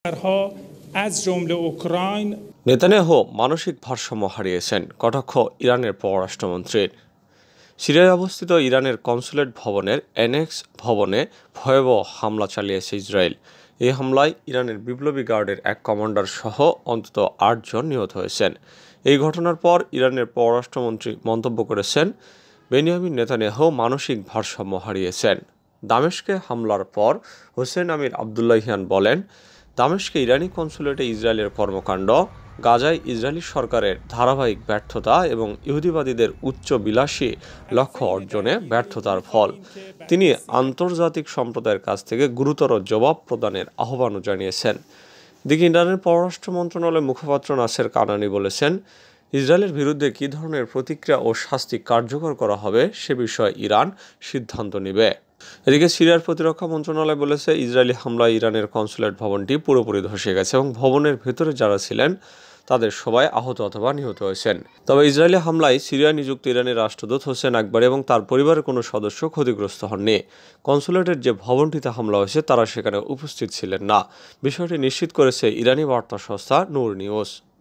از جمله اوکراین Netanyahu মানসিক ভারসাম্য হারিয়েছেন, কটাক্ষ ইরানের পররাষ্ট্রমন্ত্রীর। সিরিয়ায় অবস্থিত ইরানের কনসুলেট ভবনের অ্যানেক্স ভবনে ভয়াবহ হামলা চালিয়েছে ইসরায়েল। এই হামলায় ইরানের বিপ্লবী গার্ডের এক কমান্ডার সহ অন্তত ৮ জন নিহত হয়েছেন। এই ঘটনার পর ইরানের পররাষ্ট্রমন্ত্রী মন্তব্য করেছেন, বেনিয়ামিন নেতানিয়াহু মানসিক ভারসাম্য হারিয়েছেন। দামেস্কে হামলার পর হোসেন আমির আবদুল্লাহিয়ান বলেন, দামেস্কে ইরানি কনসুলেটে ইসরায়েলের কর্মকাণ্ড, গাজায় ইসরায়েলি সরকারের ধারাবাহিক ব্যর্থতা এবং ইহুদিবাদীদের উচ্চবিলাসী লক্ষ্য অর্জনে ব্যর্থতার ফল। তিনি আন্তর্জাতিক সম্প্রদায়ের কাছ থেকে গুরুতর জবাব প্রদানের আহ্বানও জানিয়েছেন। এদিকে ইরানের পররাষ্ট্র মন্ত্রণালয়ের মুখপাত্র নাসের কানানি বলেছেন, ইসরায়েলের বিরুদ্ধে কী ধরনের প্রতিক্রিয়া ও শাস্তি কার্যকর করা হবে সে বিষয়ে ইরান সিদ্ধান্ত নেবে। এদিকে সিরিয়ার প্রতিরক্ষা মন্ত্রণালয় বলেছে, ইসরায়েলি হামলায় ইরানের কনসুলেট ভবনটি পুরোপুরি ধসে গেছে এবং ভবনের ভেতরে যারা ছিলেন তাদের সবাই আহত অথবা নিহত হয়েছেন। তবে ইসরায়েলি হামলায় সিরিয়া নিযুক্ত ইরানের রাষ্ট্রদূত হোসেন আকবর এবং তার পরিবারের কোনো সদস্য ক্ষতিগ্রস্ত হননি। কনসুলেটের যে ভবনটিতে হামলা হয়েছে তারা সেখানে উপস্থিত ছিলেন না, বিষয়টি নিশ্চিত করেছে ইরানি বার্তা সংস্থা নূর নিউজ।